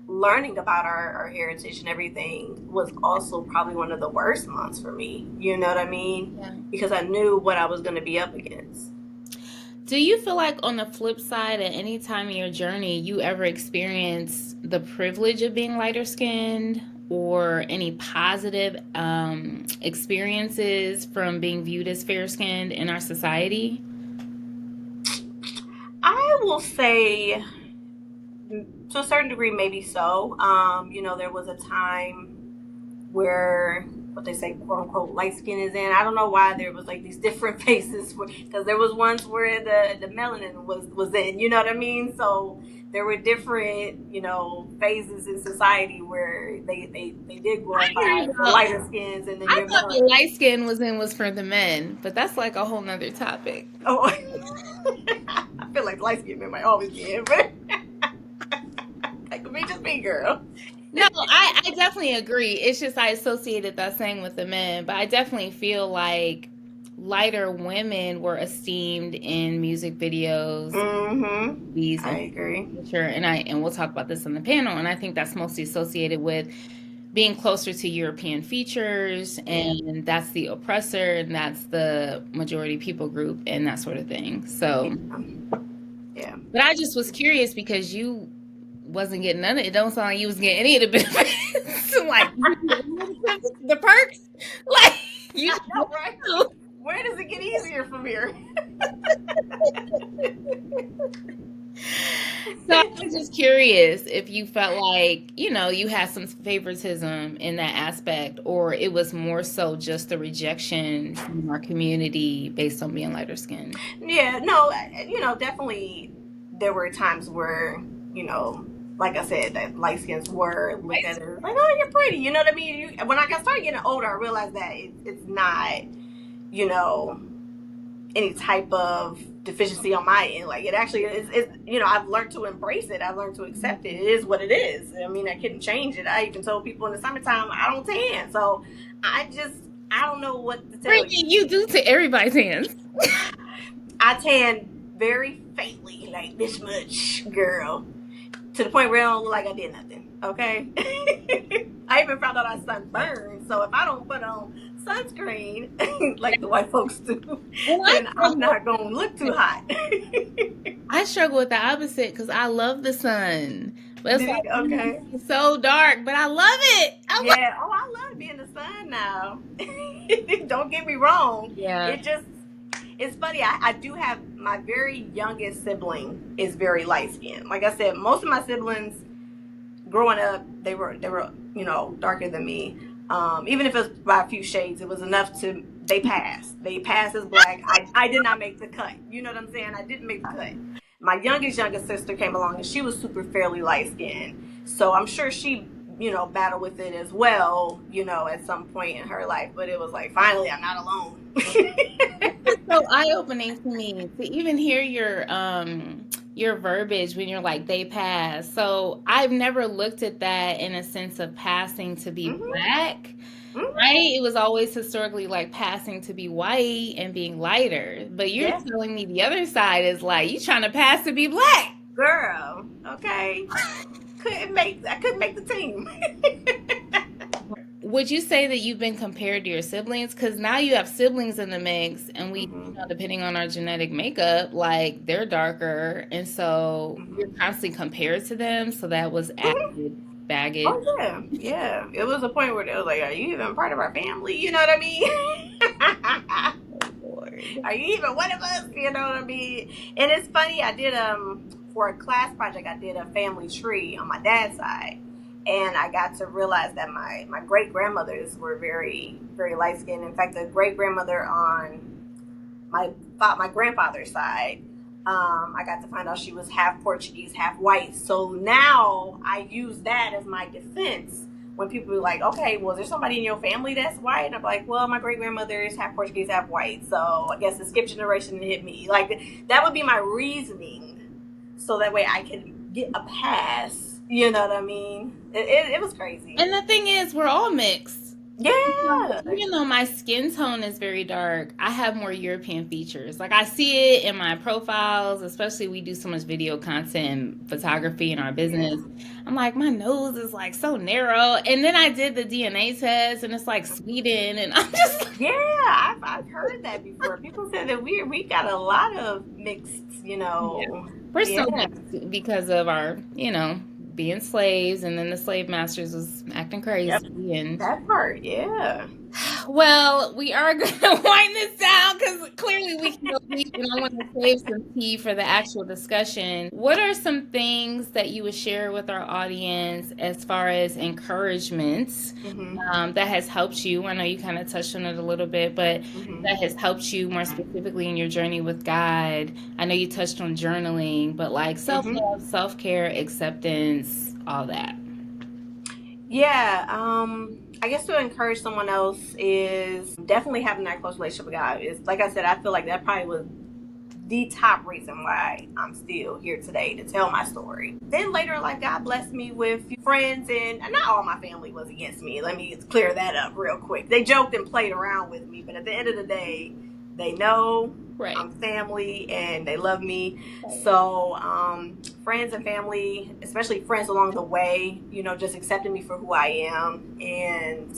learning about our heritage and everything, was also probably one of the worst months for me. You know what I mean? Yeah. Because I knew what I was going to be up against. Do you feel like on the flip side, at any time in your journey, you ever experienced the privilege of being lighter skinned or any positive experiences from being viewed as fair skinned in our society? I will say, to a certain degree, maybe so. There was a time where what they say, quote unquote, light skin is in. I don't know why there was like these different faces, because there was ones where the melanin was in. You know what I mean? So there were different phases in society where they did glorify the lighter skins, and then I your thought the melanin. light skin was for the men, but that's like a whole nother topic. Oh, I feel like light skin men might always be in, but that could be just me, girl. No, I definitely agree. It's just I associated that saying with the men, but I definitely feel like lighter women were esteemed in music videos, Mm-hmm. movies, I and agree. culture. And we'll talk about this on the panel. And I think that's mostly associated with being closer to European features, Yeah. and that's the oppressor, and that's the majority people group, and that sort of thing. So, Yeah. but I just was curious because you wasn't getting none of it. Don't sound like you was getting any of the benefits. Like the perks. Like you I just know, right? Where does it get easier from here? So I was just curious if you felt like, you had some favoritism in that aspect, or it was more so just the rejection from our community based on being lighter skinned. Yeah, no, definitely there were times where, like I said, that light skins were looked at as like, oh, you're pretty. You know what I mean? When I started getting older, I realized that it's not, any type of deficiency on my end. Like, it actually is, I've learned to embrace it. I've learned to accept it. It is what it is. I mean, I couldn't change it. I even told people in the summertime, I don't tan. So I don't know what to tell you. You do to everybody's hands. I tan very faintly, like this much, girl. To the point where it don't look like I did nothing. Okay? I even found out I sunburned. So if I don't put on sunscreen like the white folks do, then I'm not gonna look too hot. I struggle with the opposite because I love the sun. But it's like, Okay. it's so dark, but I love it. Yeah. Oh, I love being in the sun now. Don't get me wrong. Yeah. It's funny. I do have my very youngest sibling is very light skinned. Like I said, most of my siblings growing up, they were darker than me. Even if it was by a few shades, it was enough to they passed. They passed as black. I did not make the cut. You know what I'm saying? I didn't make the cut. My youngest sister came along, and she was super fairly light skinned. So I'm sure she battled with it as well, at some point in her life. But it was like, finally, I'm not alone. It's so eye-opening to me to even hear your your verbiage when you're like they pass. So I've never looked at that in a sense of passing to be black. Right? It was always historically like passing to be white and being lighter. But you're Yeah. telling me the other side is like you trying to pass to be black. Girl, okay. I couldn't make the team. Would you say that you've been compared to your siblings? Because now you have siblings in the mix, and we, depending on our genetic makeup, like they're darker, and so you're constantly compared to them. So that was added baggage. Oh yeah, yeah. It was a point where they was like, "Are you even part of our family?" You know what I mean? Are you even one of us? You know what I mean? And it's funny. I did for a class project. I did a family tree on my dad's side, and I got to realize that my great grandmothers were very very light skinned. In fact, the great grandmother on my grandfather's side, I got to find out she was half Portuguese, half white. So now I use that as my defense when people are like, okay, well, is there somebody in your family that's white? And I'm like, well, my great grandmother is half Portuguese, half white. So I guess the skip generation hit me. Like, that would be my reasoning. So that way I can get a pass. You know what I mean? It was crazy. And the thing is, we're all mixed. Yeah. Even though my skin tone is very dark, I have more European features. Like I see it in my profiles, especially we do so much video content and photography in our business. I'm like, my nose is like so narrow. And then I did the DNA test and it's like Sweden and I'm just like, yeah, I've heard that before. People said that we got a lot of mixed, you know. Yeah. We're so mixed because of our, being slaves, and then the slave masters was acting crazy. Yep. And that part, yeah. Well, we are going to wind this down because clearly we can go deep, and I want to save some tea for the actual discussion. What are some things that you would share with our audience as far as encouragements that has helped you? I know you kind of touched on it a little bit, but that has helped you more specifically in your journey with God. I know you touched on journaling, but like self-love, self-care, acceptance, all that. Yeah, I guess to encourage someone else is definitely having that close relationship with God. Is like I said, I feel like that probably was the top reason why I'm still here today to tell my story. Then later in life, God blessed me with friends, and not all my family was against me. Let me clear that up real quick. They joked and played around with me, but at the end of the day, they know I'm family and they love me. So friends and family, especially friends along the way, just accepting me for who I am, and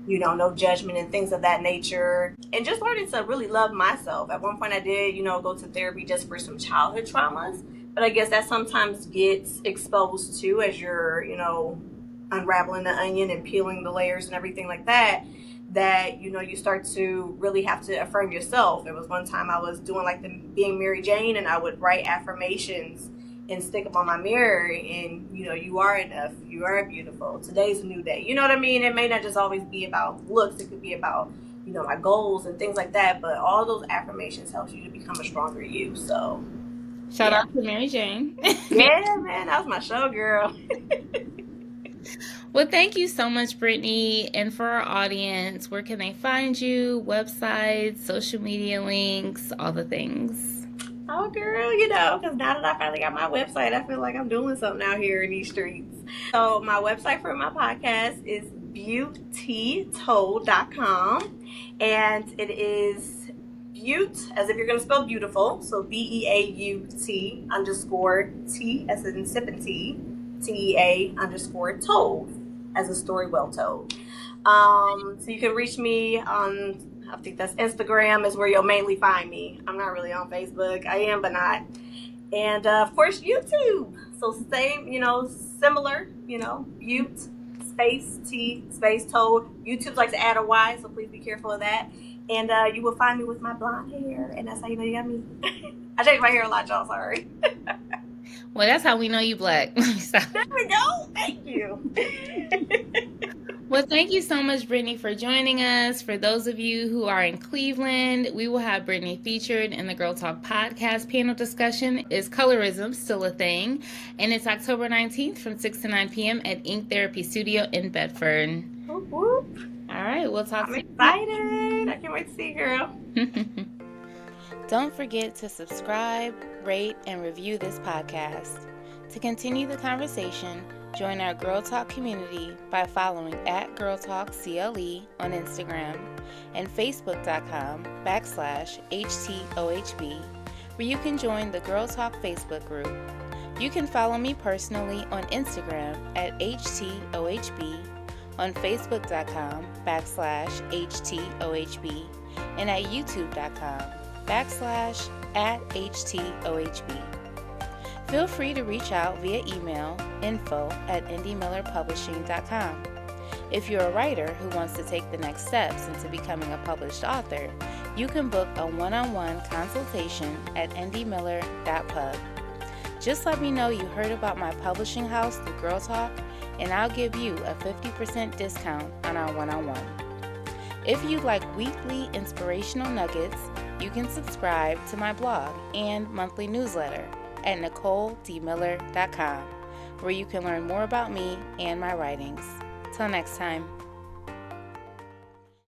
no judgment and things of that nature, and just learning to really love myself. At one point I did go to therapy just for some childhood traumas, but I guess that sometimes gets exposed too as you're unraveling the onion and peeling the layers and everything like that you start to really have to affirm yourself. There was one time I was doing like the being Mary Jane, and I would write affirmations and stick them on my mirror, and you are enough, you are beautiful, today's a new day. You know what I mean? It may not just always be about looks, it could be about my goals and things like that, but all those affirmations helps you to become a stronger you. So shout out to Mary Jane. Yeah, man, that was my show, girl. Well, thank you so much, Brittani. And for our audience, where can they find you? Websites, social media links, all the things. Oh, girl, because now that I finally got my website, I feel like I'm doing something out here in these streets. So my website for my podcast is beautytold.com, and it is Butte, as if you're going to spell beautiful, so BEAUT_T, as in sipping tea, TEA_told, as a story well told. So you can reach me on, I think that's Instagram is where you'll mainly find me. I'm not really on Facebook. I am, but not. And of course, YouTube. So same, similar, Butte, space, T, space, told. YouTube likes to add a Y, so please be careful of that. And you will find me with my blonde hair, and that's how you know you got me. I changed my hair a lot, y'all, sorry. Well, that's how we know you black. There we go. Thank you. Well, thank you so much, Brittani, for joining us. For those of you who are in Cleveland, we will have Brittani featured in the Girl Talk podcast panel discussion. Is Colorism Still a Thing? And it's October 19th from 6 to 9 p.m. at Ink Therapy Studio in Bedford. Whoop, whoop. All right, we'll talk I'm excited. I can't wait to see you, girl. Don't forget to subscribe, rate, and review this podcast. To continue the conversation, join our Girl Talk community by following @GirlTalkCLE on Instagram and Facebook.com/HTOHB, where you can join the Girl Talk Facebook group. You can follow me personally on Instagram @HTOHB, on Facebook.com/HTOHB, and at YouTube.com/@HTOHB. Feel free to reach out via email info@indiemillerpublishing.com. If you're a writer who wants to take the next steps into becoming a published author, you can book a one-on-one consultation at indiemiller.pub. Just let me know you heard about my publishing house through Girl Talk, and I'll give you a 50% discount on our one-on-one. If you like weekly inspirational nuggets, you can subscribe to my blog and monthly newsletter at NicoleDmiller.com, where you can learn more about me and my writings. Till next time.